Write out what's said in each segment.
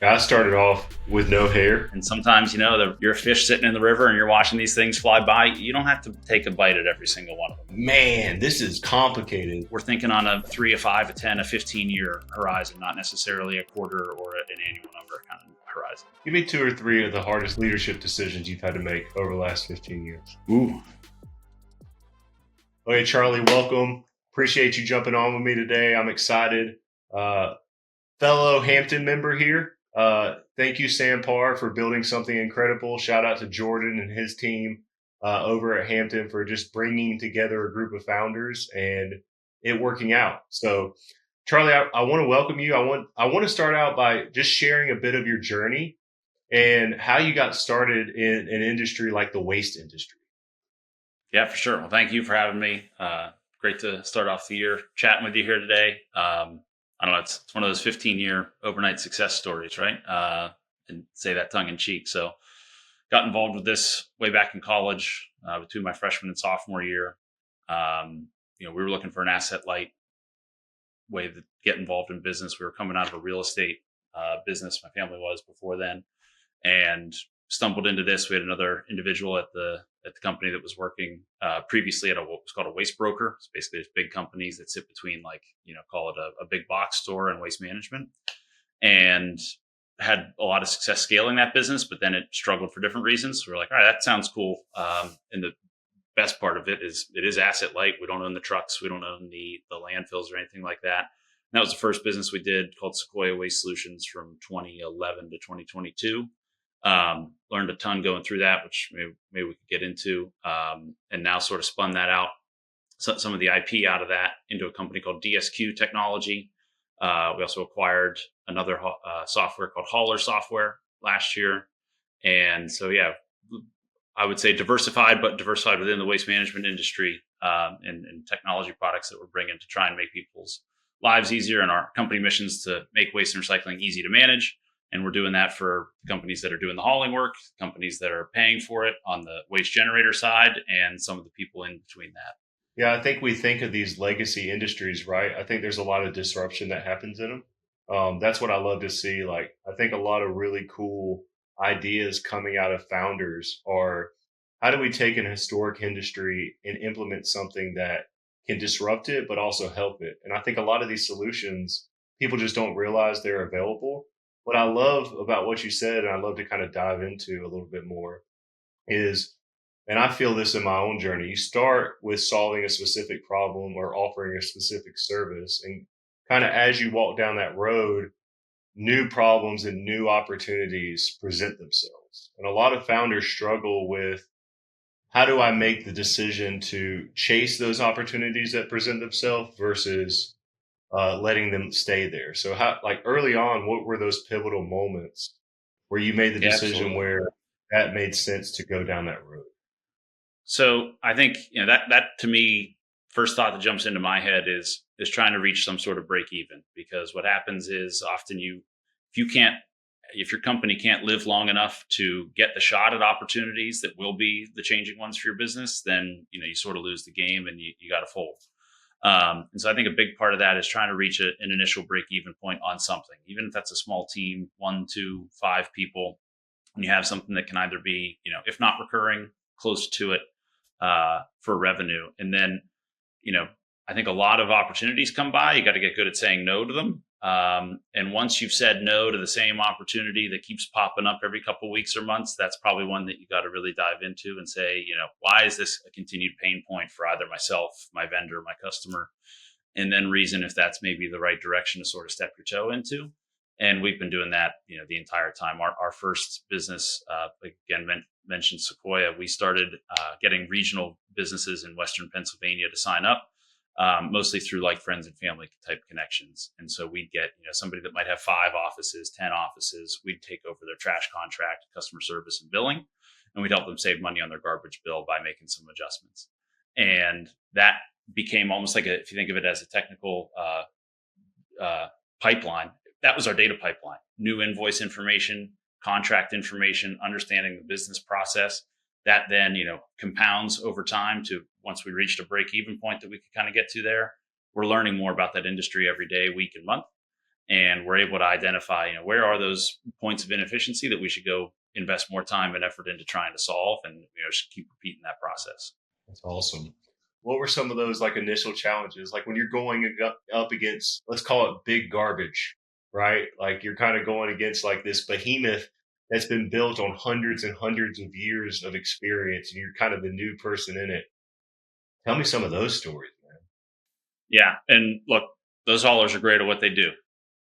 I started off with no hair. And sometimes, you're a fish sitting in the river and you're watching these things fly by. You don't have to take a bite at every single one of them. Man, this is complicated. We're thinking on a 3, a 5, a 10, a 15-year horizon, not necessarily a quarter or an annual number kind of horizon. Give me two or three of the hardest leadership decisions you've had to make over the last 15 years. Ooh. Okay, Charlie, welcome. Appreciate you jumping on with me today. I'm excited. Uh, Fellow Hampton member here. Thank you, Sam Parr, for building something incredible. Shout out to Jordan and his team over at Hampton for just bringing together a group of founders and it working out. So, Charlie, I want to welcome you. I want to start out by just sharing a bit of your journey and how you got started in an industry like the waste industry. Yeah, for sure. Well, thank you for having me. Great to start off the year chatting with you here today. I don't know, it's one of those 15-year overnight success stories, right? And say that tongue in cheek. So got involved with this way back in college between my freshman and sophomore year. We were looking for an asset light way to get involved in business. We were coming out of a real estate business. My family was before then, and stumbled into this. We had another individual at the company that was working previously at what was called a waste broker. It's basically just big companies that sit between, like, call it a big box store and waste management, and had a lot of success scaling that business, but then it struggled for different reasons. So we're like, all right, that sounds cool. And the best part of it is asset light. We don't own the trucks. We don't own the landfills or anything like that. And that was the first business we did, called Sequoia Waste Solutions, from 2011 to 2022. Learned a ton going through that, which maybe we could get into, and now sort of spun that out, some of the IP out of that, into a company called DSQ Technology. We also acquired another software called Hauler Software last year. And so, yeah, I would say diversified, but diversified within the waste management industry, and technology products that we're bringing to try and make people's lives easier. And our company missions to make waste and recycling easy to manage. And we're doing that for companies that are doing the hauling work, companies that are paying for it on the waste generator side, and some of the people in between that. Yeah, I think we think of these legacy industries, right? I think there's a lot of disruption that happens in them. That's what I love to see. Like, I think a lot of really cool ideas coming out of founders are how do we take an historic industry and implement something that can disrupt it, but also help it? And I think a lot of these solutions, people just don't realize they're available. What I love about what you said, and I love to kind of dive into a little bit more, is, and I feel this in my own journey, you start with solving a specific problem or offering a specific service. And kind of as you walk down that road, new problems and new opportunities present themselves. And a lot of founders struggle with how do I make the decision to chase those opportunities that present themselves versus letting them stay there. So, how, like early on, what were those pivotal moments where you made the Yeah, decision absolutely. where that made sense to go down that road? So I think, that to me, first thought that jumps into my head is trying to reach some sort of break even, because what happens is often if your company can't live long enough to get the shot at opportunities that will be the changing ones for your business, then you sort of lose the game and you got to fold. And so I think a big part of that is trying to reach an initial break even point on something, even if that's a small team, 1, 2, 5 people, and you have something that can either be, if not recurring, close to it, for revenue. And then, you know, I think a lot of opportunities come by. You got to get good at saying no to them. And once you've said no to the same opportunity that keeps popping up every couple of weeks or months, that's probably one that you got to really dive into and say, why is this a continued pain point for either myself, my vendor, my customer? And then reason if that's maybe the right direction to sort of step your toe into. And we've been doing that, the entire time. Our first business, again, mentioned Sequoia. We started getting regional businesses in Western Pennsylvania to sign up, mostly through like friends and family type connections. And so we'd get, somebody that might have 5 offices, 10 offices. We'd take over their trash contract, customer service, and billing, and we'd help them save money on their garbage bill by making some adjustments. And that became almost like if you think of it as a technical pipeline, that was our data pipeline: new invoice information, contract information, understanding the business process. That then, compounds over time to, once we reached a break even point that we could kind of get to there, we're learning more about that industry every day, week, and month. and we're able to identify, where are those points of inefficiency that we should go invest more time and effort into trying to solve, and just keep repeating that process. That's awesome. What were some of those like initial challenges? Like when you're going up against, let's call it big garbage, right? Like you're kind of going against like this behemoth that's been built on hundreds and hundreds of years of experience, and you're kind of the new person in it. Tell me some of those stories, man. Yeah, and look, those haulers are great at what they do.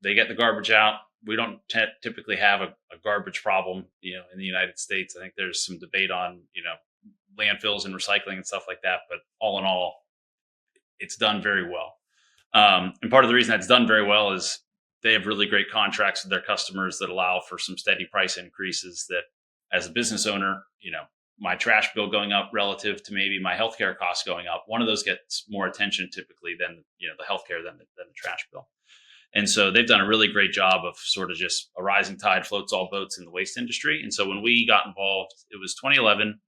They get the garbage out. We don't typically have a garbage problem, in the United States. I think there's some debate on, landfills and recycling and stuff like that. But all in all, it's done very well. And part of the reason that's done very well is they have really great contracts with their customers that allow for some steady price increases. That, as a business owner, my trash bill going up relative to maybe my healthcare costs going up, one of those gets more attention typically than the healthcare than the trash bill. And so they've done a really great job of sort of just a rising tide floats all boats in the waste industry. And so when we got involved, it was 2011.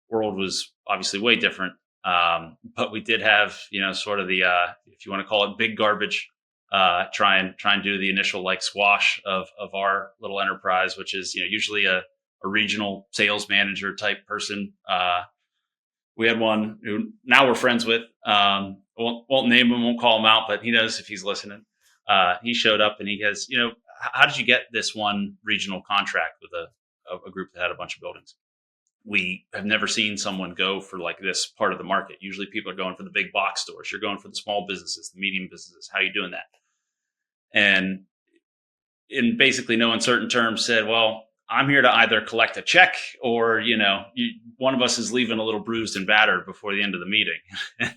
World was obviously way different. But we did have, sort of the, if you want to call it big garbage, try and do the initial like squash of our little enterprise, which is, usually a regional sales manager type person. We had one who now we're friends with, won't name him, won't call him out, but he knows if he's listening. He showed up and he goes, how did you get this one regional contract with a group that had a bunch of buildings? We have never seen someone go for like this part of the market. Usually people are going for the big box stores. You're going for the small businesses, the medium businesses. How are you doing that? And in basically no uncertain terms said, well, I'm here to either collect a check or, one of us is leaving a little bruised and battered before the end of the meeting.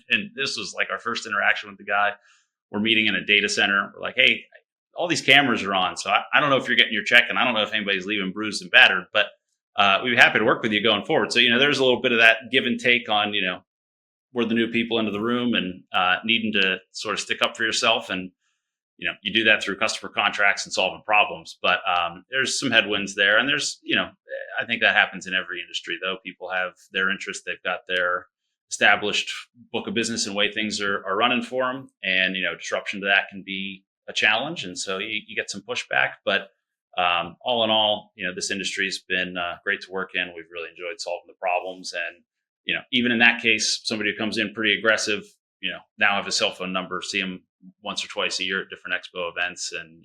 And this was like our first interaction with the guy. We're meeting in a data center. We're like, hey, all these cameras are on. So I don't know if you're getting your check, and I don't know if anybody's leaving bruised and battered, but we'd be happy to work with you going forward. So, there's a little bit of that give and take on, we're the new people into the room and needing to sort of stick up for yourself. And, you do that through customer contracts and solving problems. But there's some headwinds there. And there's, I think that happens in every industry, though. People have their interest. They've got their established book of business and way things are running for them. And, disruption to that can be a challenge. And so you get some pushback. But all in all, this industry has been great to work in. We've really enjoyed solving the problems. And, even in that case, somebody who comes in pretty aggressive, now have a cell phone number, see him once or twice a year at different expo events. And,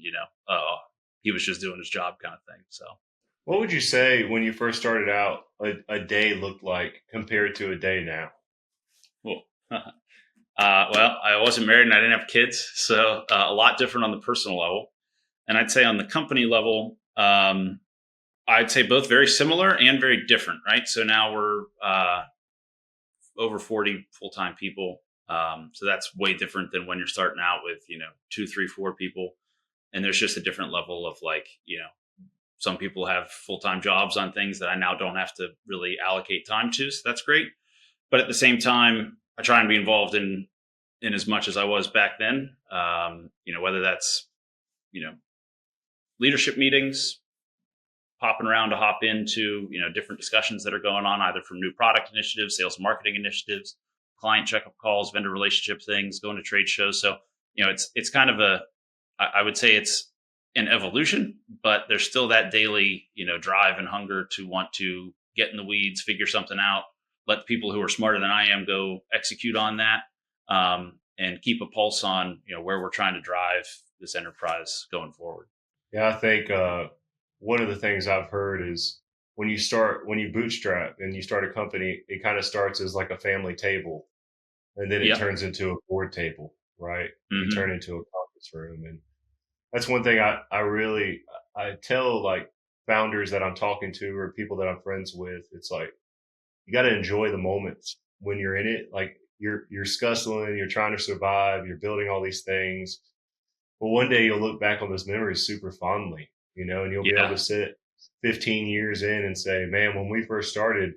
he was just doing his job kind of thing. So What would you say when you first started out a day looked like compared to a day now? cool. Well, I wasn't married and I didn't have kids. So a lot different on the personal level. And I'd say on the company level, I'd say both very similar and very different, right? So now we're over 40 full-time people. So that's way different than when you're starting out with, 2, 3, 4 people. And there's just a different level of like, some people have full-time jobs on things that I now don't have to really allocate time to. So that's great. But at the same time, I try and be involved in as much as I was back then. Whether that's, leadership meetings, popping around to hop into, different discussions that are going on, either from new product initiatives, sales and marketing initiatives, client checkup calls, vendor relationship things, going to trade shows. So, it's kind of I would say it's an evolution, but there's still that daily, drive and hunger to want to get in the weeds, figure something out, let people who are smarter than I am go execute on that, and keep a pulse on, where we're trying to drive this enterprise going forward. Yeah, I think one of the things I've heard is when you bootstrap and you start a company, it kind of starts as like a family table, and then it Yep. turns into a board table, right? You Hmm. turn into a conference room, and that's one thing I tell like founders that I'm talking to or people that I'm friends with. It's like you got to enjoy the moments when you're in it. Like you're scuffling, you're trying to survive, you're building all these things. Well, one day you'll look back on those memories super fondly, and you'll be able Yeah. to sit 15 years in and say, man, when we first started,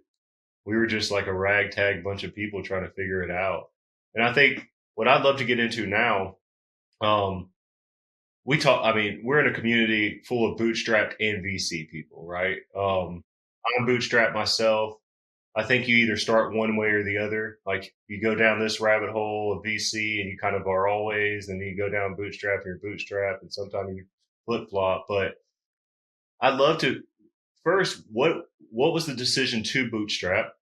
we were just like a ragtag bunch of people trying to figure it out. And I think what I'd love to get into now, um, I mean, we're in a community full of bootstrapped and VC people, right? I'm bootstrapped myself. I think you either start one way or the other. Like you go down this rabbit hole of VC and you kind of are always, and then you go down bootstrap and you're bootstrap, and sometimes you flip flop. But I'd love to first, what was the decision to bootstrap?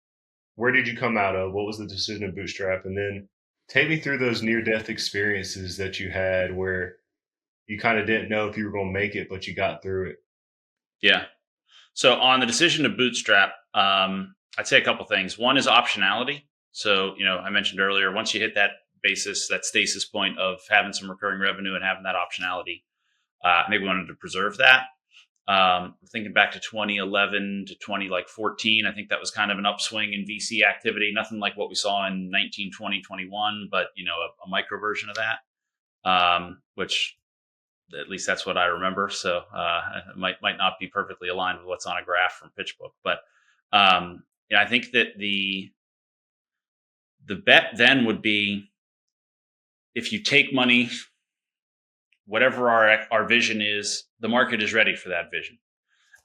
Where did you come out of? What was the decision to bootstrap? And then take me through those near death experiences that you had where you kind of didn't know if you were going to make it, but you got through it. Yeah. So on the decision to bootstrap, I'd say a couple things. One is optionality. So, I mentioned earlier, once you hit that basis, that stasis point of having some recurring revenue and having that optionality, maybe wanted to preserve that. Thinking back to 2011 to 2014, I think that was kind of an upswing in VC activity. Nothing like what we saw in 19, 20, 21, but a micro version of that, which at least that's what I remember. So it might not be perfectly aligned with what's on a graph from PitchBook, but I think that the bet then would be, if you take money, whatever our vision is, the market is ready for that vision.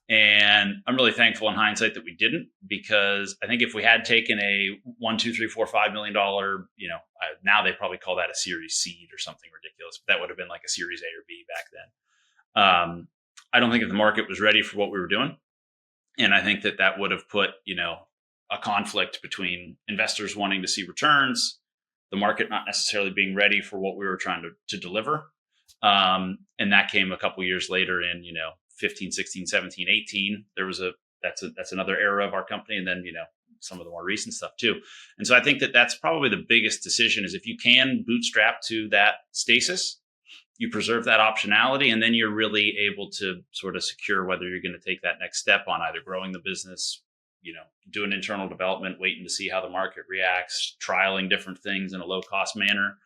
And I'm really thankful in hindsight that we didn't, because I think if we had taken a $1, 2, 3, 4, $5 million, now they probably call that a Series Seed or something ridiculous, but that would have been like a Series A or B back then. I don't think that the market was ready for what we were doing. And I think that would have put, a conflict between investors wanting to see returns, the market not necessarily being ready for what we were trying to deliver. And that came a couple years later in, 15, 16, 17, 18. That's another era of our company. And then, some of the more recent stuff too. And so I think that that's probably the biggest decision, is if you can bootstrap to that stasis, you preserve that optionality, and then you're really able to sort of secure whether you're going to take that next step on either growing the business, do an internal development, waiting to see how the market reacts, trialing different things in a low cost manner.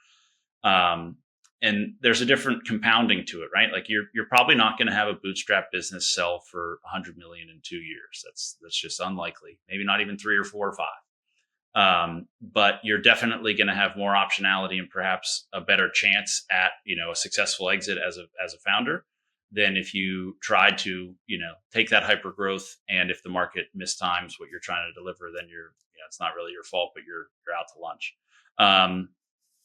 And there's a different compounding to it, right? Like you're probably not going to have a bootstrap business sell for 100 million in 2 years. That's just unlikely. Maybe not even 3 or 4 or 5. But you're definitely going to have more optionality and perhaps a better chance at, a successful exit as a founder than if you tried to, take that hyper growth. And if the market mistimes what you're trying to deliver, then it's not really your fault, but you're out to lunch.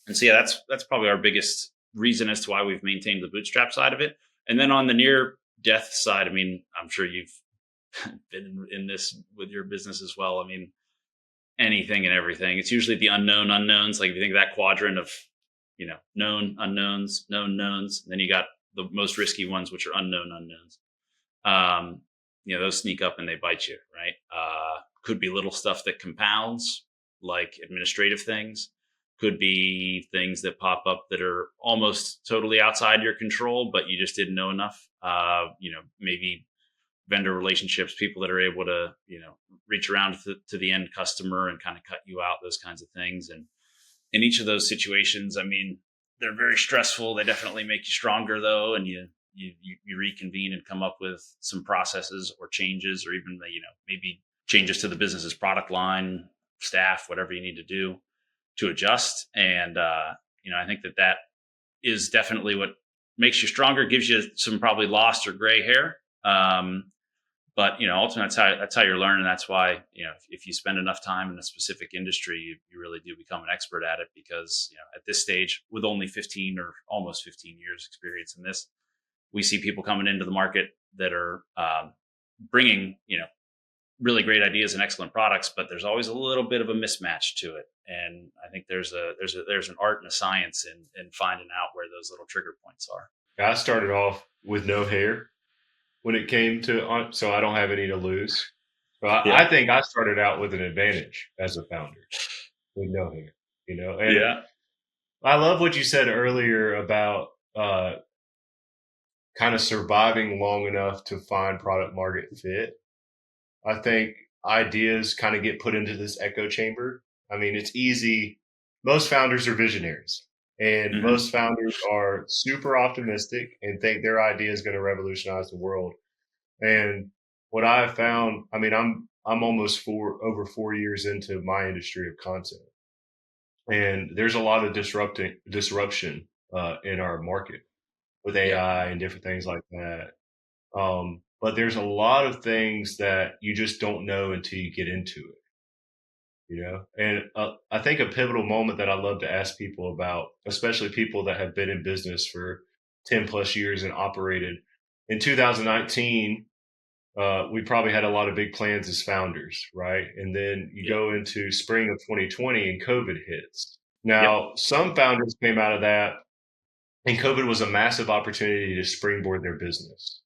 And so, yeah, that's probably our biggest reason as to why we've maintained the bootstrap side of it. And then on the near death side, I mean, I'm sure you've been in this with your business as well. I mean, anything and everything. It's usually the unknown unknowns. Like if you think of that quadrant of, known unknowns, known knowns, then you got the most risky ones, which are unknown unknowns. Those sneak up and they bite you, right? Could be little stuff that compounds, like administrative things. Could be things that pop up that are almost totally outside your control, but you just didn't know enough. Maybe vendor relationships, people that are able to, reach around to the end customer and kind of cut you out, those kinds of things. And in each of those situations, I mean, they're very stressful. They definitely make you stronger though. And you reconvene and come up with some processes or changes, or even, maybe changes to the business's product line, staff, whatever you need to do to adjust. And, I think that is definitely what makes you stronger, gives you some probably lost or gray hair. But, ultimately that's how you're learning. That's why, if you spend enough time in a specific industry, you really do become an expert at it, because, at this stage, with only 15 or almost 15 years experience in this, we see people coming into the market that are bringing, really great ideas and excellent products, but there's always a little bit of a mismatch to it. And I think there's an art and a science in finding out where those little trigger points are. I started off with no hair when it came to, so I don't have any to lose. But Yeah. I think I started out with an advantage as a founder with no hair, and Yeah. I love what you said earlier about kind of surviving long enough to find product market fit. I think ideas kind of get put into this echo chamber. I mean, it's easy. Most founders are visionaries, and Mm-hmm. most founders are super optimistic and think their idea is going to revolutionize the world. And what I have found, I mean, I'm almost over 4 years into my industry of content, and there's a lot of disruption in our market with Yeah. AI and different things like that. But there's a lot of things that you just don't know until you get into it. And I think a pivotal moment that I love to ask people about, especially people that have been in business for 10 plus years and operated. In 2019, we probably had a lot of big plans as founders, right? And then you Yeah. go into spring of 2020 and COVID hits. Yep. Now, some founders came out of that, and COVID was a massive opportunity to springboard their business.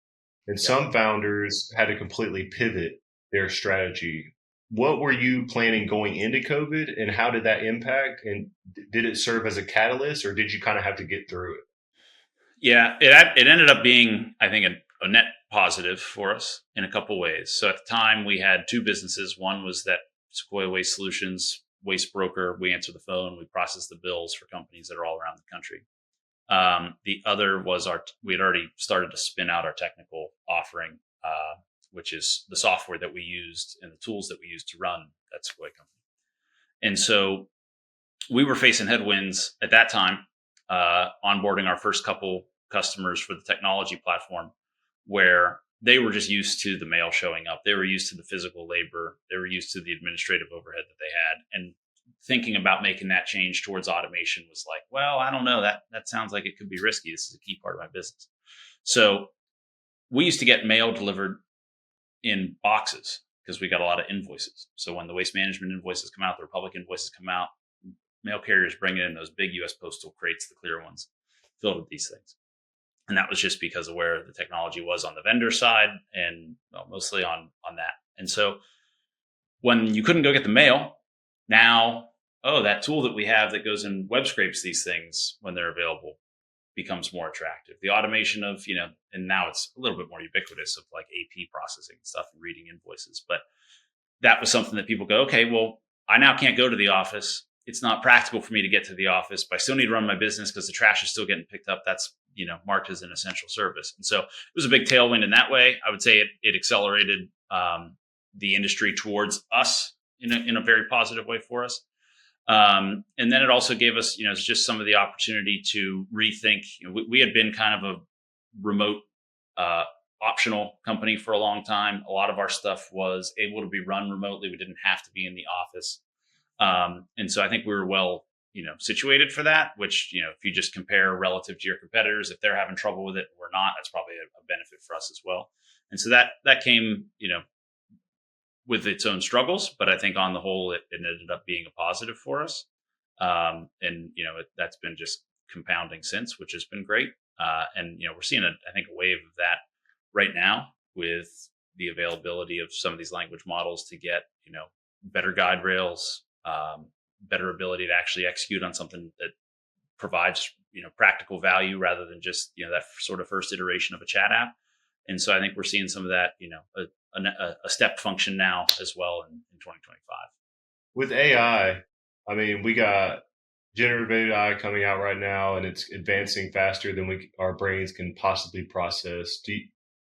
And Yep. some founders had to completely pivot their strategy. What were you planning going into COVID, and how did that impact? And did it serve as a catalyst, or did you kind of have to get through it? Yeah. It ended up being, I think, a net positive for us in a couple ways. So at the time, we had two businesses. One was that Sequoia Waste Solutions waste broker. We answer the phone, we process the bills for companies that are all around the country. The other was we had already started to spin out our technical offering, which is the software that we used and the tools that we used to run that Sequoia company. And so we were facing headwinds at that time, onboarding our first couple customers for the technology platform, where they were just used to the mail showing up. They were used to the physical labor. They were used to the administrative overhead that they had. And thinking about making that change towards automation was like, well, I don't know. That sounds like it could be risky. This is a key part of my business. So we used to get mail delivered in boxes because we got a lot of invoices. So when the waste management invoices come out, the Republic invoices come out, mail carriers bring in those big US postal crates, the clear ones, filled with these things. And that was just because of where the technology was on the vendor side and mostly on that. And so when you couldn't go get the mail, now, oh, that tool that we have that goes and web scrapes these things when they're available becomes more attractive. The automation of, and now it's a little bit more ubiquitous of like AP processing and stuff and reading invoices. But that was something that people go, okay, well, I now can't go to the office. It's not practical for me to get to the office, but I still need to run my business because the trash is still getting picked up. That's, marked as an essential service. And so it was a big tailwind in that way. I would say it accelerated the industry towards us in a very positive way for us. And then it also gave us, just some of the opportunity to rethink. We had been kind of a remote, optional company for a long time. A lot of our stuff was able to be run remotely. We didn't have to be in the office. And so I think we were well, situated for that, which, if you just compare relative to your competitors, if they're having trouble with it, we're not, that's probably a benefit for us as well. And so that came, with its own struggles, but I think on the whole, it ended up being a positive for us. And that's been just compounding since, which has been great. And we're seeing I think a wave of that right now with the availability of some of these language models to get better guide rails, better ability to actually execute on something that provides practical value rather than just that sort of first iteration of a chat app. And so I think we're seeing some of that a step function now as well in 2025. With AI, I mean, we got generative AI coming out right now, and it's advancing faster than our brains can possibly process.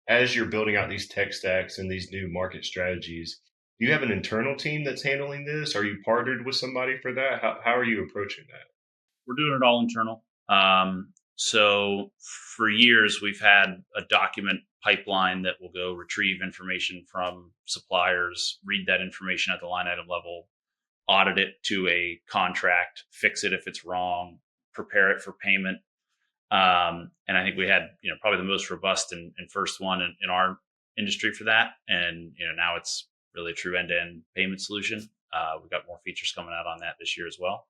As you're building out these tech stacks and these new market strategies, do you have an internal team that's handling this? Are you partnered with somebody for that? How are you approaching that? We're doing it all internal. So for years, we've had a document pipeline that will go retrieve information from suppliers, read that information at the line item level, audit it to a contract, fix it if it's wrong, prepare it for payment. And I think we had, probably the most robust and first one in our industry for that. And, now it's really a true end-to-end payment solution. We've got more features coming out on that this year as well.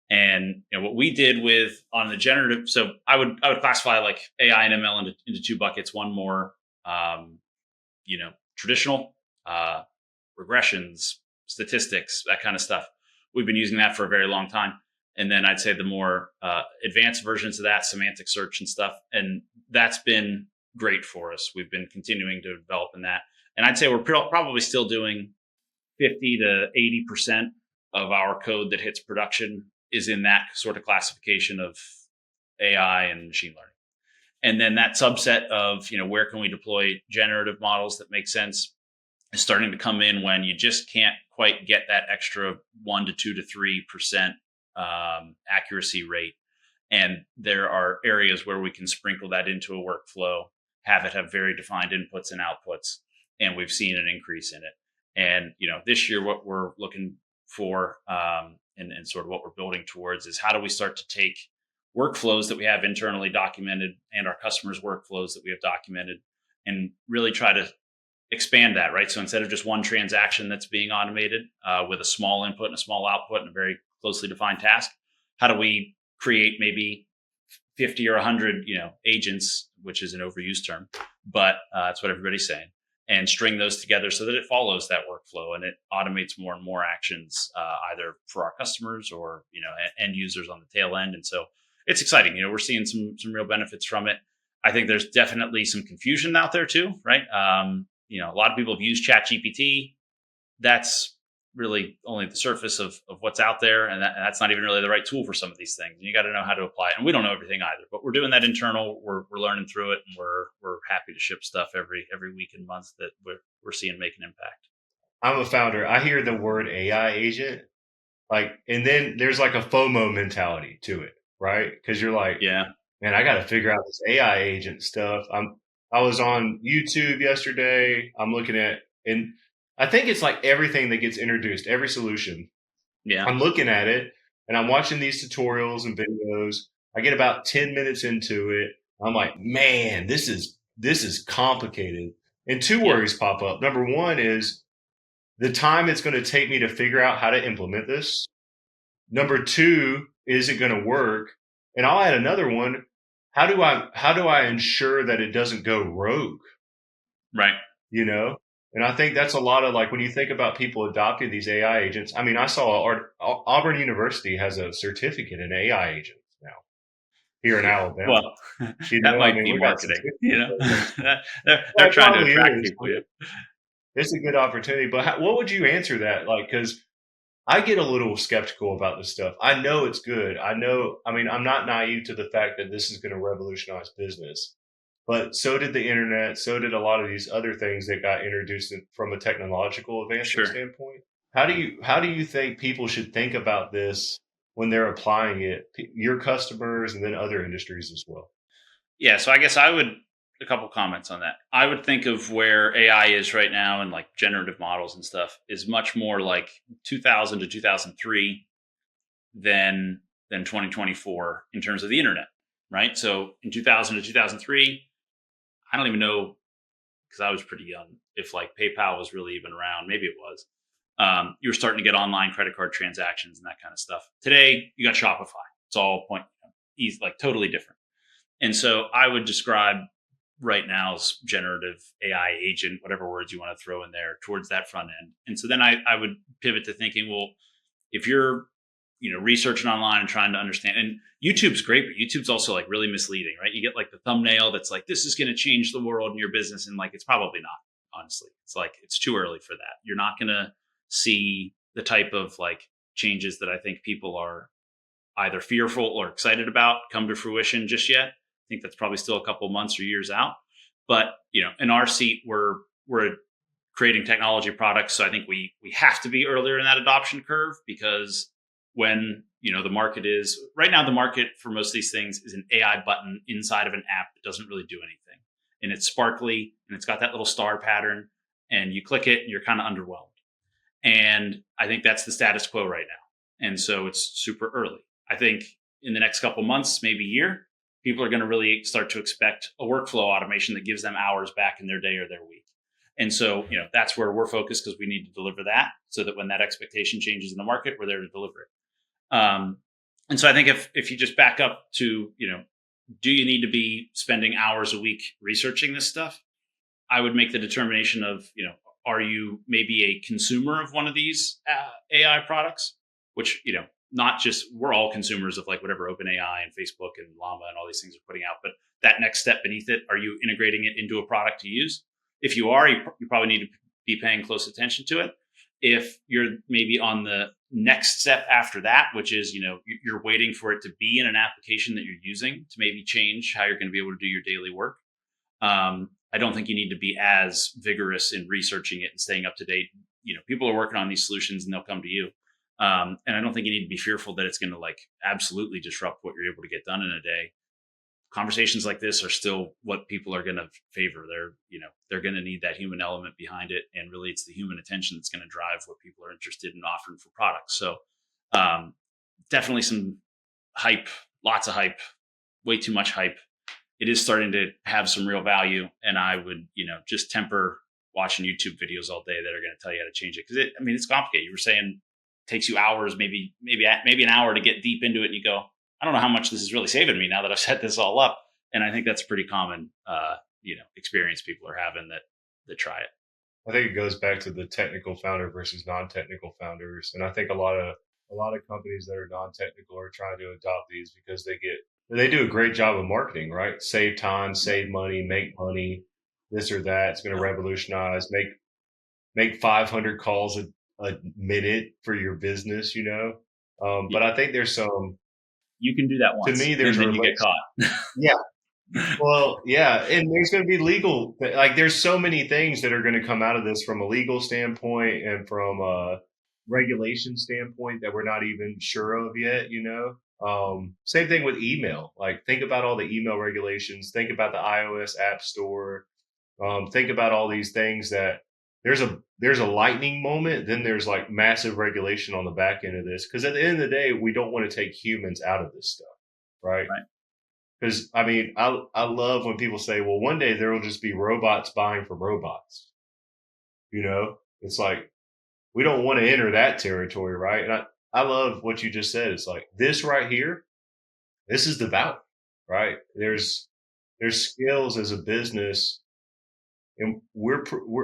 And what we did with on the generative, so I would classify like AI and ML into two buckets. One more, traditional regressions, statistics, that kind of stuff. We've been using that for a very long time. And then I'd say the more advanced versions of that, semantic search and stuff, and that's been great for us. We've been continuing to develop in that, and I'd say we're probably still doing 50 to 80% of our code that hits production is in that sort of classification of AI and machine learning. And then that subset of, where can we deploy generative models that make sense is starting to come in when you just can't quite get that extra 1 to 2 to 3% accuracy rate. And there are areas where we can sprinkle that into a workflow, have it have very defined inputs and outputs. And we've seen an increase in it. And, this year, what we're looking for, and sort of what we're building towards is how do we start to take workflows that we have internally documented and our customers' workflows that we have documented and really try to expand that, right? So instead of just one transaction that's being automated with a small input and a small output and a very closely defined task, how do we create maybe 50 or 100, agents, which is an overused term, but that's what everybody's saying, and string those together so that it follows that workflow and it automates more and more actions, either for our customers or, end users on the tail end. And so it's exciting. We're seeing some real benefits from it. I think there's definitely some confusion out there too, right? A lot of people have used ChatGPT. That's really only the surface of what's out there. And that's not even really the right tool for some of these things. You got to know how to apply it. And we don't know everything either, but we're doing that internal. We're learning through it, and we're happy to ship stuff every week and month that we're seeing make an impact. I'm a founder. I hear the word AI agent, and then there's like a FOMO mentality to it, right? Because you're like, yeah, man, I got to figure out this AI agent stuff. I was on YouTube yesterday. I'm looking at, and I think it's like everything that gets introduced, every solution. Yeah. I'm looking at it and I'm watching these tutorials and videos. I get about 10 minutes into it. I'm like, man, this is complicated. And two worries pop up. Number one is the time it's going to take me to figure out how to implement this. Number two, is it going to work? And I'll add another one. How do I ensure that it doesn't go rogue? Right. And I think that's a lot of when you think about people adopting these AI agents. I mean, I saw Auburn University has a certificate in AI agents now here in Alabama. Well, that might be marketing. They're trying to attract people. It's a good opportunity. But what would you answer that? Because I get a little skeptical about this stuff. I know it's good. I'm not naive to the fact that this is going to revolutionize business. But so did the internet. So did a lot of these other things that got introduced from a technological advancement standpoint. How do you think people should think about this when they're applying it? Your customers and then other industries as well. Yeah. So I guess a couple comments on that. I would think of where AI is right now and generative models and stuff is much more like 2000 to 2003 than 2024 in terms of the internet, right? So in 2000 to 2003. I don't even know, because I was pretty young, if PayPal was really even around. Maybe it was. You were starting to get online credit card transactions and that kind of stuff. Today, you got Shopify. It's all totally different. And so I would describe right now's generative AI agent, whatever words you want to throw in there, towards that front end. And so then I would pivot to thinking, well, if you're researching online and trying to understand, and YouTube's great, but YouTube's also really misleading, right? You get the thumbnail that's this is going to change the world and your business. And it's probably not, honestly. It's too early for that. You're not going to see the type of changes that I think people are either fearful or excited about come to fruition just yet. I think that's probably still a couple months or years out. But, in our seat, we're creating technology products. So I think we have to be earlier in that adoption curve, because when the market is right now, the market for most of these things is an AI button inside of an app that doesn't really do anything, and it's sparkly and it's got that little star pattern, and you click it and you're kind of underwhelmed. And I think that's the status quo right now, and so it's super early. I think in the next couple months, maybe year, people are going to really start to expect a workflow automation that gives them hours back in their day or their week. And so, that's where we're focused, because we need to deliver that so that when that expectation changes in the market, we're there to deliver it. And so I think if you just back up to, do you need to be spending hours a week researching this stuff? I would make the determination of, are you maybe a consumer of one of these AI products, which, not just, we're all consumers of whatever OpenAI and Facebook and Llama and all these things are putting out, but that next step beneath it, are you integrating it into a product to use? If you are, you probably need to be paying close attention to it. If you're maybe on the next step after that, which is, you're waiting for it to be in an application that you're using to maybe change how you're going to be able to do your daily work, I don't think you need to be as vigorous in researching it and staying up to date. People are working on these solutions and they'll come to you. And I don't think you need to be fearful that it's going to absolutely disrupt what you're able to get done in a day. conversations like this are still what people are going to favor. They're going to need that human element behind it. And really it's the human attention that's going to drive what people are interested in offering for products. So um, definitely some hype, lots of hype, way too much hype. It is starting to have some real value. And I would, just temper watching YouTube videos all day that are going to tell you how to change it. Cause it's complicated. You were saying it takes you hours, maybe an hour to get deep into it. And you go, I don't know how much this is really saving me now that I've set this all up. And I think that's a pretty common, experience people are having that try it. I think it goes back to the technical founder versus non-technical founders. And I think a lot of companies that are non-technical are trying to adopt these because they do a great job of marketing, right? Save time, save money, make money, this or that. It's going to revolutionize, make 500 calls a minute for your business, But I think there's some, you can do that once. To me, there's and then you get caught. Yeah. Well, yeah. And there's going to be legal, like there's so many things that are going to come out of this from a legal standpoint and from a regulation standpoint that we're not even sure of yet, Same thing with email. Like think about all the email regulations, think about the iOS app store, think about all these things that there's a lightning moment, then there's like massive regulation on the back end of this. Cause at the end of the day, we don't want to take humans out of this stuff. Right. Because I love when people say, well, one day there will just be robots buying from robots. It's like, we don't want to enter that territory, right? And I love what you just said. It's like this right here, this is the value, right? There's skills as a business, and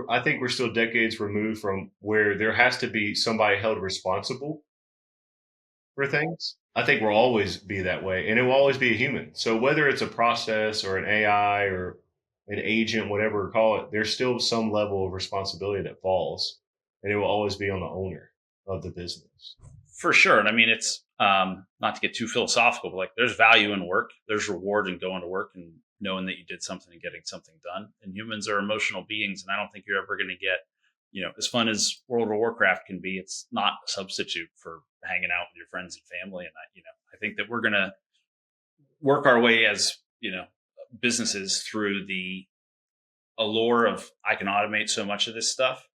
I think we're still decades removed from where there has to be somebody held responsible for things. I think we'll always be that way, and it will always be a human. So whether it's a process or an AI or an agent, whatever we call it, there's still some level of responsibility that falls, and it will always be on the owner of the business. For sure. And it's not to get too philosophical, but like there's value in work. There's reward in going to work and knowing that you did something and getting something done. And humans are emotional beings. And I don't think you're ever going to get, as fun as World of Warcraft can be, it's not a substitute for hanging out with your friends and family. And I think that we're going to work our way as, businesses through the allure of I can automate so much of this stuff.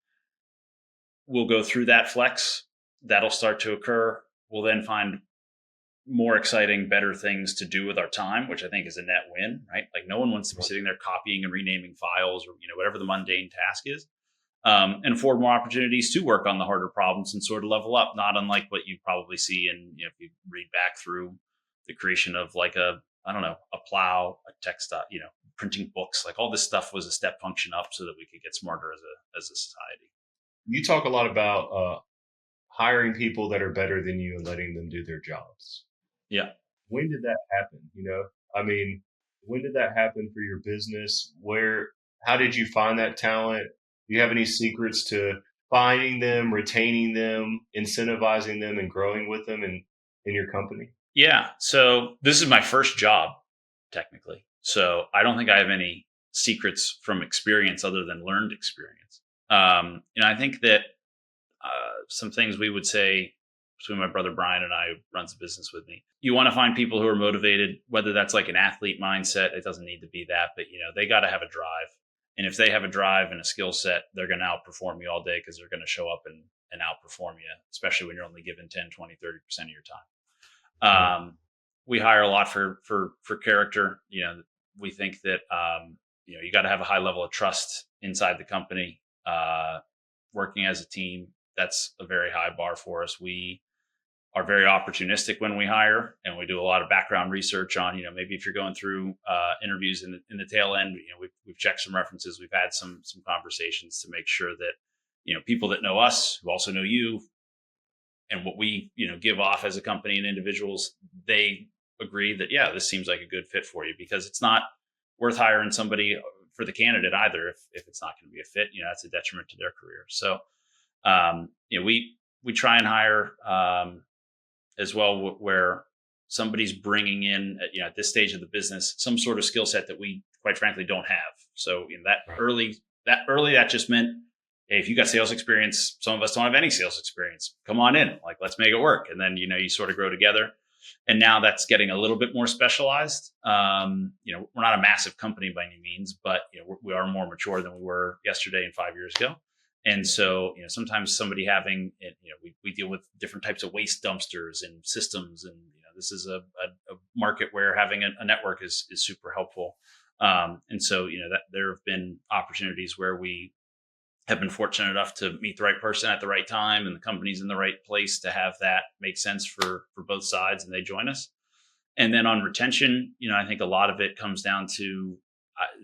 We'll go through that flex. That'll start to occur. We'll then find more exciting, better things to do with our time, which I think is a net win, right? Like no one wants to be sitting there copying and renaming files or, whatever the mundane task is. And afford more opportunities to work on the harder problems and sort of level up, not unlike what you probably see in, if you read back through the creation of like a plow, a textile, printing books, like all this stuff was a step function up so that we could get smarter as a society. You talk a lot about hiring people that are better than you and letting them do their jobs. Yeah. When did that happen? When did that happen for your business? How did you find that talent? Do you have any secrets to finding them, retaining them, incentivizing them, and growing with them in your company? Yeah. So this is my first job, technically. So I don't think I have any secrets from experience other than learned experience. I think that some things we would say between my brother Brian and I, who runs a business with me, you want to find people who are motivated, whether that's like an athlete mindset. It doesn't need to be that, but they got to have a drive. And if they have a drive and a skill set, they're going to outperform you all day because they're going to show up and outperform you, especially when you're only given 10, 20, 30% of your time. We hire a lot for character. We think that, you got to have a high level of trust inside the company, working as a team. That's a very high bar for us. We are very opportunistic when we hire, and we do a lot of background research on, maybe if you're going through interviews in the tail end, we've checked some references, we've had some conversations to make sure that, people that know us, who also know you, and what we, give off as a company and individuals, they agree that, yeah, this seems like a good fit for you, because it's not worth hiring somebody for the candidate either if it's not going to be a fit. That's a detriment to their career. So, we try and hire as well where somebody's bringing in, at this stage of the business, some sort of skill set that we quite frankly don't have. So that just meant, hey, if you got sales experience, some of us don't have any sales experience, come on in, like, let's make it work. And then, you sort of grow together. And now that's getting a little bit more specialized. We're not a massive company by any means, but we are more mature than we were yesterday and 5 years ago. And so, sometimes somebody having, we deal with different types of waste dumpsters and systems. And, this is a market where having a network is super helpful. And so, that there have been opportunities where we have been fortunate enough to meet the right person at the right time, and the company's in the right place to have that make sense for both sides, and they join us. And then on retention, I think a lot of it comes down to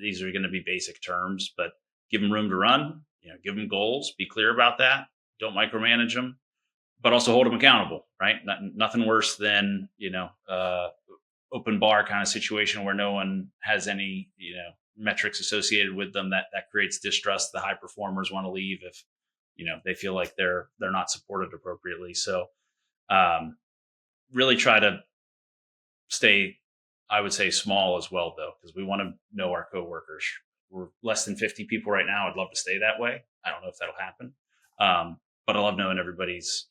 these are going to be basic terms, but give them room to run, give them goals, be clear about that, don't micromanage them, but also hold them accountable, right? Nothing worse than, open bar kind of situation where no one has any, metrics associated with them. That creates distrust. The high performers want to leave if, they feel like they're not supported appropriately. So really try to stay, I would say, small as well, though, because we want to know our coworkers. We're less than 50 people right now. I'd love to stay that way. I don't know if that'll happen. But I love knowing everybody's,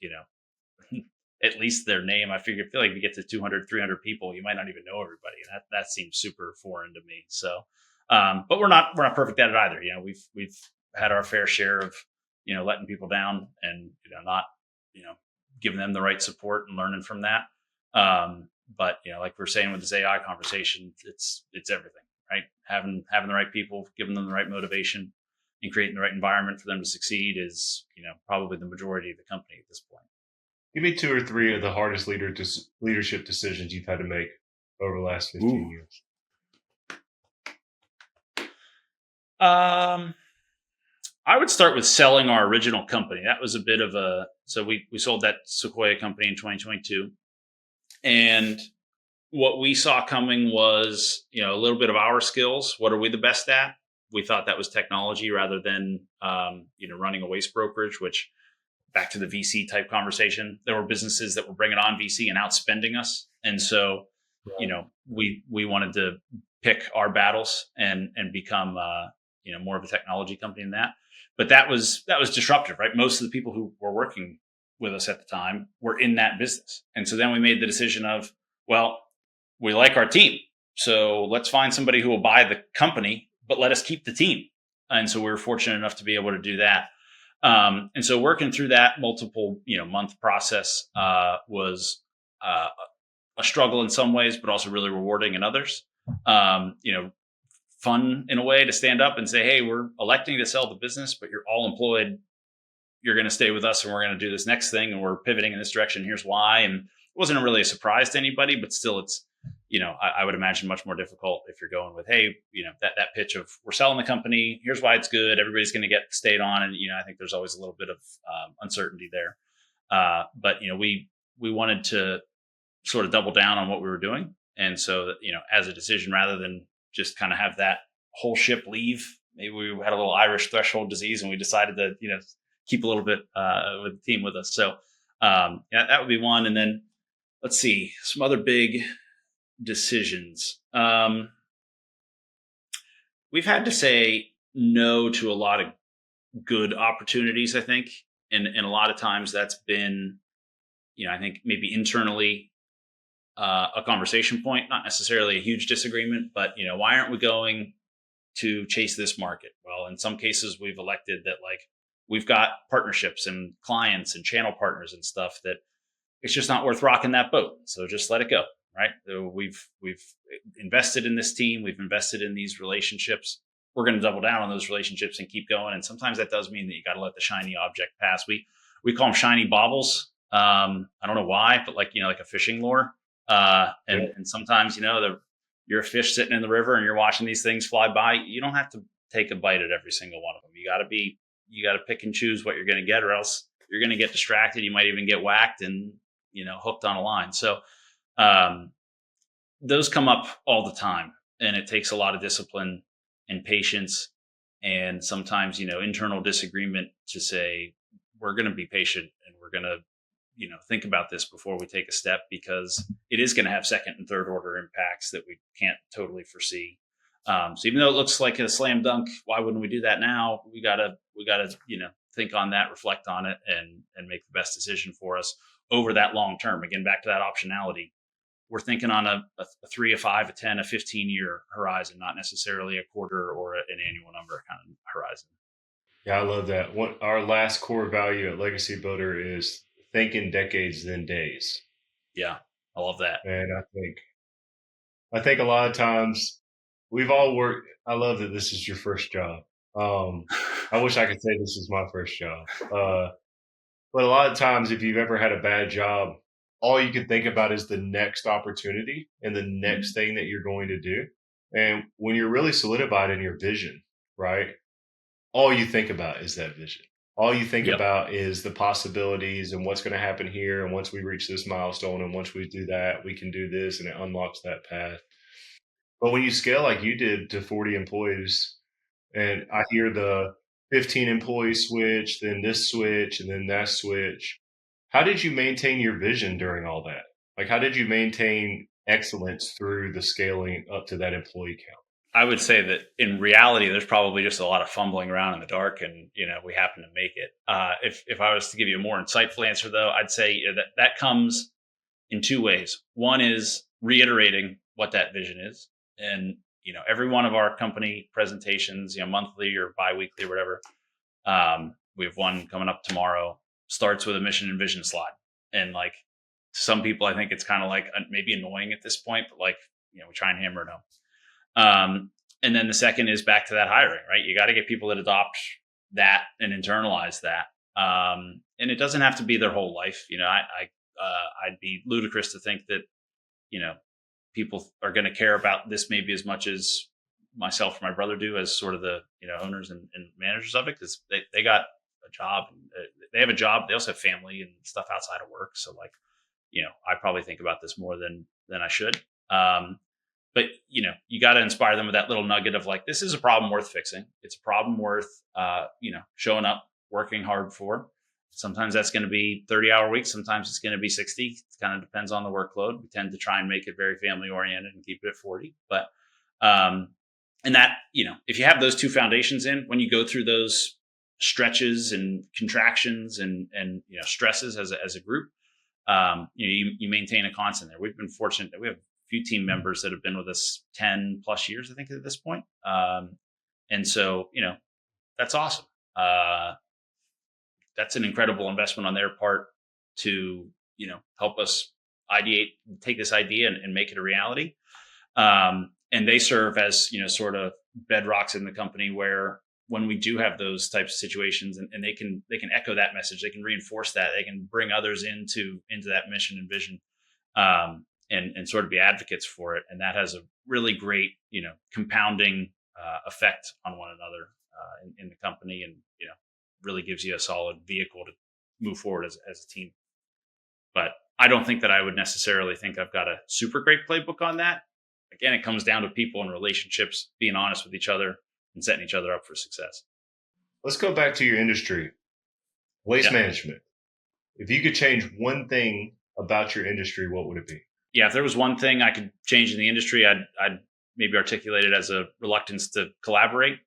at least their name. I feel like if you get to 200, 300 people, you might not even know everybody. And that seems super foreign to me. So, but we're not perfect at it either. We've had our fair share of, letting people down and, not, giving them the right support and learning from that. But like we're saying with this AI conversation, it's everything, right? Having the right people, giving them the right motivation, and creating the right environment for them to succeed is, probably the majority of the company at this point. Give me two or three of the hardest leadership decisions you've had to make over the last 15 Ooh. years. I would start with selling our original company. That was a bit of so we sold that Sequoia company in 2022. And what we saw coming was, a little bit of our skills. What are we the best at? We thought that was technology rather than, running a waste brokerage, which back to the VC type conversation, there were businesses that were bringing on VC and outspending us. And so, we wanted to pick our battles and become, more of a technology company than that. But that was disruptive, right? Most of the people who were working with us at the time were in that business. And so then we made the decision of, well, we like our team. So let's find somebody who will buy the company, but let us keep the team. And so we were fortunate enough to be able to do that. And so working through that multiple, month process was a struggle in some ways, but also really rewarding in others. Fun in a way to stand up and say, hey, we're electing to sell the business, but you're all employed. You're going to stay with us and we're going to do this next thing. And we're pivoting in this direction. Here's why. And it wasn't really a surprise to anybody, but still it's, I would imagine much more difficult if you're going with, hey, that pitch of we're selling the company. Here's why it's good. Everybody's going to get stayed on. And, I think there's always a little bit of uncertainty there. But, we wanted to sort of double down on what we were doing. And so, as a decision, rather than just kind of have that whole ship leave, maybe we had a little Irish threshold disease and we decided to, keep a little bit with the team with us. So that would be one. And then let's see, some other big decisions. We've had to say no to a lot of good opportunities, I think. And a lot of times that's been, I think maybe internally a conversation point, not necessarily a huge disagreement, but, why aren't we going to chase this market? Well, in some cases we've elected that we've got partnerships and clients and channel partners and stuff that it's just not worth rocking that boat. So just let it go. Right. So we've invested in this team. We've invested in these relationships. We're going to double down on those relationships and keep going. And sometimes that does mean that you got to let the shiny object pass. We call them shiny baubles. I don't know why, but like a fishing lure. And sometimes, you're a fish sitting in the river and you're watching these things fly by. You don't have to take a bite at every single one of them. You got to pick and choose what you're going to get, or else you're going to get distracted. You might even get whacked and, hooked on a line. So, those come up all the time, and it takes a lot of discipline and patience and sometimes, internal disagreement to say, we're going to be patient and we're going to, think about this before we take a step, because it is going to have second and third order impacts that we can't totally foresee. So even though it looks like a slam dunk, why wouldn't we do that now? We gotta, think on that, reflect on it, and make the best decision for us over that long term. Again, back to that optionality. we're thinking on a 3, a 5, a 10, a 15-year horizon, not necessarily a quarter or an annual number kind of horizon. Yeah, I love that. What our last core value at Legacy Builder is think in decades than days. Yeah, I love that. And I think a lot of times we've all worked. I love that this is your first job. Um, I wish I could say this is my first job. But a lot of times, if you've ever had a bad job, all you can think about is the next opportunity and the next thing that you're going to do. And when you're really solidified in your vision, right, all you think about is that vision. All you think Yep. about is the possibilities and what's going to happen here. And once we reach this milestone and once we do that, we can do this and it unlocks that path. But when you scale like you did to 40 employees, and I hear the 15 employee switch, then this switch, and then that switch. How did you maintain your vision during all that? Like, how did you maintain excellence through the scaling up to that employee count? I would say that in reality, there's probably just a lot of fumbling around in the dark, and we happen to make it. If I was to give you a more insightful answer, though, I'd say that comes in two ways. One is reiterating what that vision is, and every one of our company presentations, monthly or biweekly or whatever. We have one coming up tomorrow. Starts with a mission and vision slide, and like some people, I think it's kind of like maybe annoying at this point, but like we try and hammer it home. And then the second is back to that hiring, right? You got to get people that adopt that and internalize that. And it doesn't have to be their whole life. I'd be ludicrous to think that, people are going to care about this maybe as much as myself or my brother do as sort of the, owners and managers of it. Cause they got a job, they have a job. They also have family and stuff outside of work. So like, I probably think about this more than I should. But you got to inspire them with that little nugget of like, this is a problem worth fixing. It's a problem worth showing up, working hard for. Sometimes that's going to be 30-hour weeks. Sometimes it's going to be 60. It kind of depends on the workload. We tend to try and make it very family oriented and keep it at 40. But and that, if you have those two foundations in, when you go through those stretches and contractions and stresses as a group, you maintain a constant there. We've been fortunate that we have few team members that have been with us 10 plus years, I think, at this point. And so, that's awesome. That's an incredible investment on their part to, help us ideate, take this idea and make it a reality. And they serve as, sort of bedrocks in the company where when we do have those types of situations and they can echo that message, they can reinforce that, they can bring others into that mission and vision. And sort of be advocates for it. And that has a really great, compounding effect on one another in the company and, really gives you a solid vehicle to move forward as a team. But I don't think that I would necessarily think I've got a super great playbook on that. Again, it comes down to people and relationships, being honest with each other and setting each other up for success. Let's go back to your industry, waste Yeah. management. If you could change one thing about your industry, what would it be? Yeah, if there was one thing I could change in the industry, I'd maybe articulate it as a reluctance to collaborate.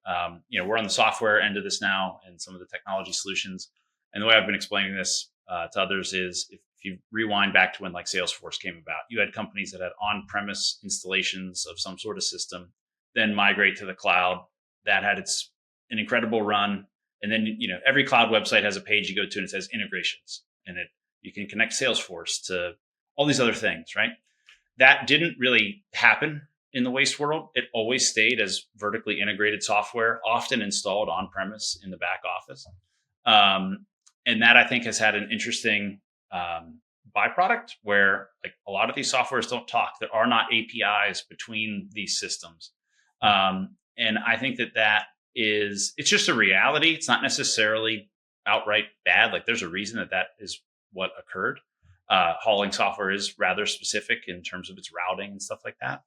We're on the software end of this now and some of the technology solutions. And the way I've been explaining this to others is if you rewind back to when like Salesforce came about, you had companies that had on-premise installations of some sort of system, then migrate to the cloud. That had an incredible run. And then, every cloud website has a page you go to and it says integrations. And you can connect Salesforce to all these other things, right? That didn't really happen in the waste world. It always stayed as vertically integrated software, often installed on premise in the back office. And that I think has had an interesting byproduct where like a lot of these softwares don't talk. There are not APIs between these systems. And I think that it's just a reality. It's not necessarily outright bad. Like there's a reason that is what occurred. Hauling software is rather specific in terms of its routing and stuff like that.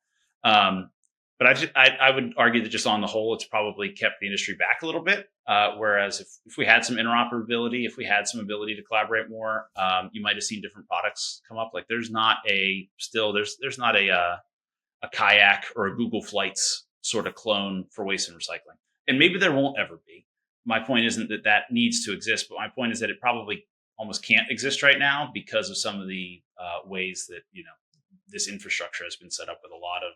But I would argue that just on the whole, it's probably kept the industry back a little bit. Whereas if we had some interoperability, if we had some ability to collaborate more, you might have seen different products come up. Like there's not a kayak or a Google Flights sort of clone for waste and recycling. And maybe there won't ever be. My point isn't that needs to exist, but my point is that it probably almost can't exist right now because of some of the ways that this infrastructure has been set up with a lot of,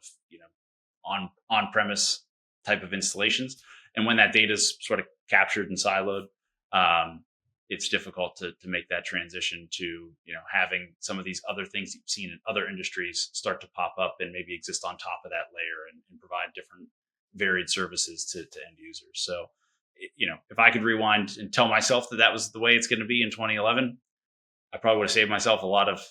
on premise type of installations. And when that data is sort of captured and siloed, um, it's difficult to make that transition to, having some of these other things you've seen in other industries start to pop up and maybe exist on top of that layer, and provide different varied services to end users. So, if I could rewind and tell myself that that was the way it's going to be in 2011, I probably would have saved myself a lot of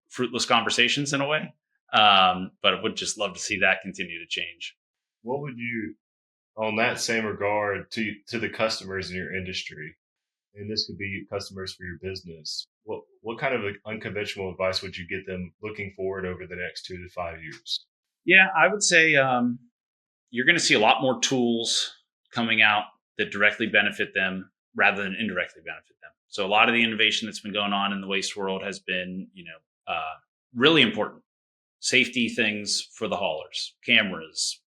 fruitless conversations in a way. But I would just love to see that continue to change. What would you, on that same regard, to the customers in your industry, and this could be customers for your business, what kind of unconventional advice would you get them looking forward over the next 2 to 5 years? Yeah, I would say you're going to see a lot more tools coming out that directly benefit them rather than indirectly benefit them. So a lot of the innovation that's been going on in the waste world has been, really important. Safety things for the haulers, cameras,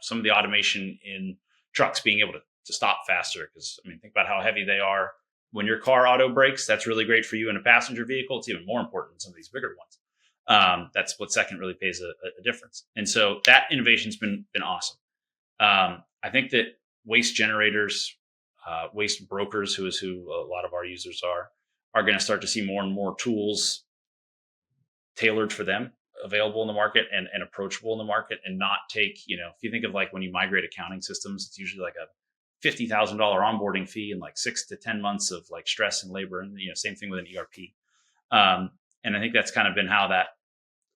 some of the automation in trucks being able to stop faster. Because think about how heavy they are. When your car auto brakes, that's really great for you in a passenger vehicle. It's even more important in some of these bigger ones. That split second really pays a difference. And so that innovation's been awesome. I think that waste generators, waste brokers, who a lot of our users are going to start to see more and more tools tailored for them available in the market, and approachable in the market, and not take, if you think of like when you migrate accounting systems, it's usually like a $50,000 onboarding fee and like 6 to 10 months of like stress and labor. And, same thing with an ERP. And I think that's kind of been how that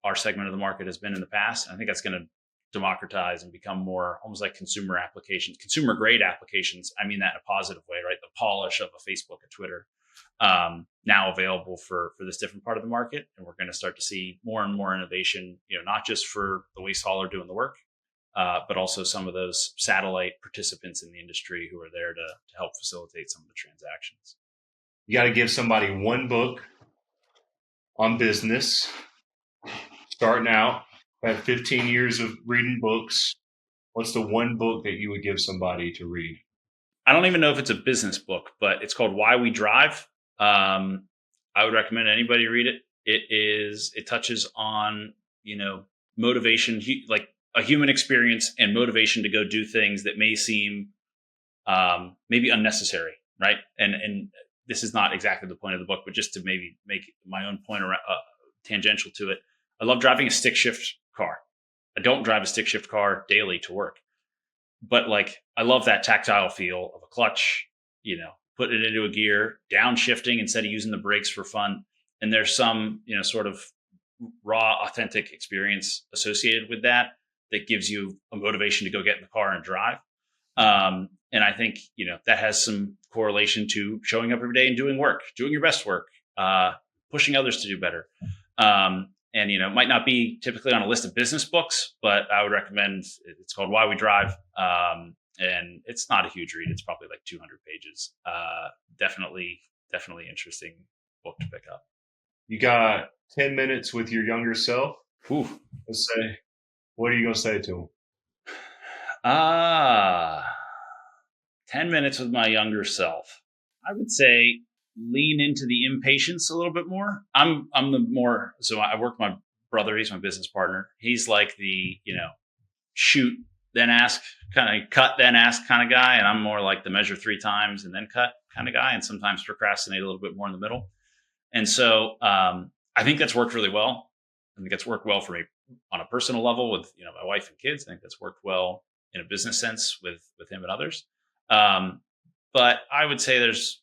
our segment of the market has been in the past. And I think that's going to democratize and become more almost like consumer applications, consumer grade applications. I mean that in a positive way, right? The polish of a Facebook, a Twitter, now available for this different part of the market. And we're going to start to see more and more innovation, not just for the waste hauler doing the work, but also some of those satellite participants in the industry who are there to help facilitate some of the transactions. You got to give somebody one book on business, starting out, had 15 years of reading books. What's the one book that you would give somebody to read? I don't even know if it's a business book, but it's called Why We Drive. I would recommend anybody read it. It touches on, motivation, like a human experience and motivation to go do things that may seem maybe unnecessary, right? And this is not exactly the point of the book, but just to maybe make my own point around, tangential to it. I love driving a stick shift car. I don't drive a stick shift car daily to work, but like I love that tactile feel of a clutch, putting it into a gear, downshifting instead of using the brakes for fun. And there's some, sort of raw, authentic experience associated with that gives you a motivation to go get in the car and drive. And I think, that has some correlation to showing up every day and doing work, doing your best work, pushing others to do better. And, it might not be typically on a list of business books, but I would recommend, it's called Why We Drive. And it's not a huge read. It's probably like 200 pages. Definitely interesting book to pick up. You got 10 minutes with your younger self. Whew. Let's say, what are you going to say to him? 10 minutes with my younger self. I would say lean into the impatience a little bit more. I'm the more, so I work with my brother. He's my business partner. He's like the, shoot, then ask, kind of cut, then ask kind of guy. And I'm more like the measure 3 times and then cut kind of guy, and sometimes procrastinate a little bit more in the middle. And so I think that's worked really well. I think it's worked well for me on a personal level with, my wife and kids. I think that's worked well in a business sense with him and others. But I would say there's,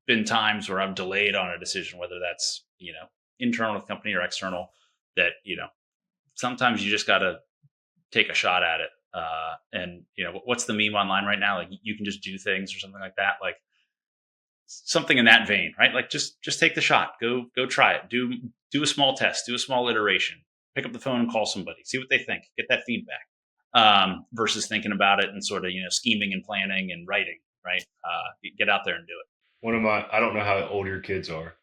been times where I've delayed on a decision, whether that's, internal to the company or external, that, sometimes you just got to take a shot at it. And, what's the meme online right now? Like you can just do things or something like that. Like something in that vein, right? Like just take the shot, go try it, do a small test, do a small iteration, pick up the phone and call somebody, see what they think, get that feedback, versus thinking about it and sort of, scheming and planning and writing, right? Get out there and do it. I don't know how old your kids are.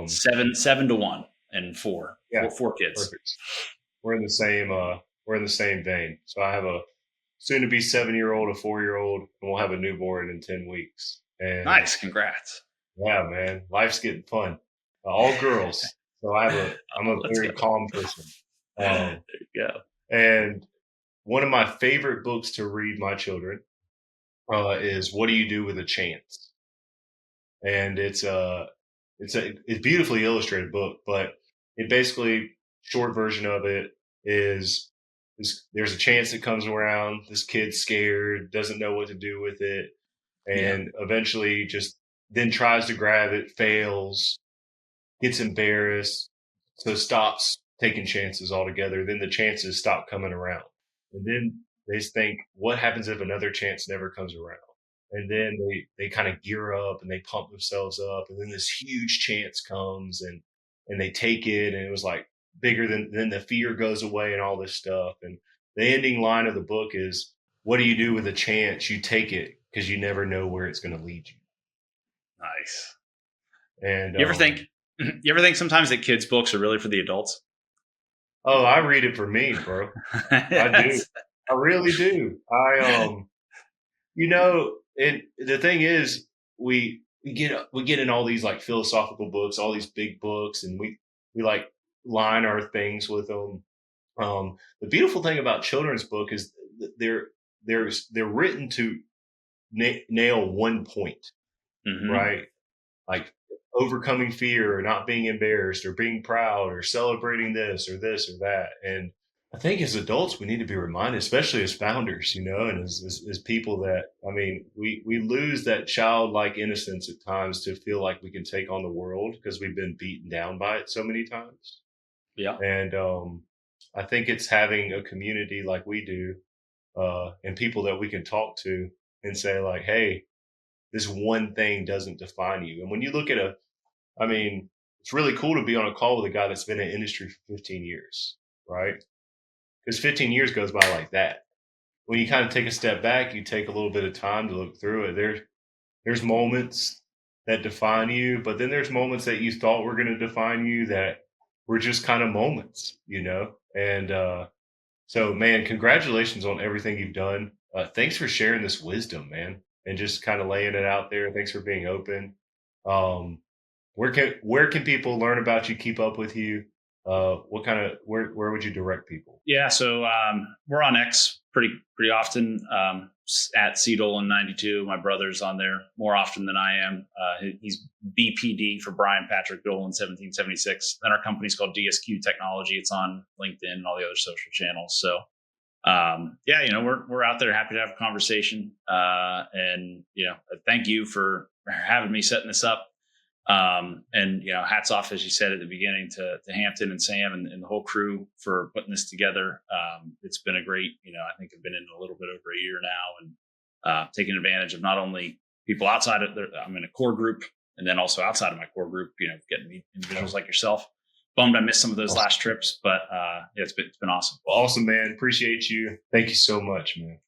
7 to 1 and 4. Yeah, four kids. Perfect. We're in the same vein. So I have a soon to be 7-year-old, a 4-year-old, and we'll have a newborn in 10 weeks. And nice. Congrats. yeah, man, life's getting fun. All girls. So I'm a Let's go. very calm person. There Um, you go. and one of my favorite books to read my children is "What Do You Do with a Chance?" And it's a beautifully illustrated book, but it basically short version of it is there's a chance that comes around. This kid's scared, doesn't know what to do with it, Yeah. and eventually just then tries to grab it, fails, gets embarrassed, so stops taking chances altogether. Then the chances stop coming around. And then they think, what happens if another chance never comes around? And then they kind of gear up and they pump themselves up. And then this huge chance comes and they take it. And it was like bigger than the fear goes away and all this stuff. And the ending line of the book is, what do you do with a chance? You take it because you never know where it's going to lead you. Nice. And You ever think? You ever think sometimes that kids' books are really for the adults? oh, I read it for me, bro. I do. Yes. I really do. And the thing is, we get in all these like philosophical books, all these big books, and we like line our things with them. The beautiful thing about children's book is they're written to nail one point, Hmm. right? Like overcoming fear or not being embarrassed or being proud or celebrating this or that. And I think as adults, we need to be reminded, especially as founders, and as people that, I mean, we lose that childlike innocence at times to feel like we can take on the world because we've been beaten down by it so many times. Yeah. And I think it's having a community like we do and people that we can talk to and say like, hey, this one thing doesn't define you. And when you look at I mean, it's really cool to be on a call with a guy that's been in industry for 15 years, right? Because 15 years goes by like that. When you kind of take a step back, you take a little bit of time to look through it. There's moments that define you, but then there's moments that you thought were going to define you that were just kind of moments. And so, man, congratulations on everything you've done. Thanks for sharing this wisdom, man, and just kind of laying it out there. Thanks for being open. Um, where can people learn about you, keep up with you? What kind of where would you direct people? Yeah. So we're on X pretty often, at Dolan 92. My brother's on there more often than I am. He's BPD for Brian Patrick Dolan 1776. Then our company's called DSQ Technology. It's on LinkedIn and all the other social channels. So yeah, we're out there, happy to have a conversation. And thank you for having me setting this up. And hats off, as you said at the beginning, to Hampton and Sam and the whole crew for putting this together. It's been a great, I think I've been in a little bit over a year now, and taking advantage of not only people outside of I'm in a core group, and then also outside of my core group, getting individuals like yourself. Bummed I missed some of those Awesome. last trips, but yeah, it's been awesome. Awesome, man. Appreciate you. Thank you so much, man.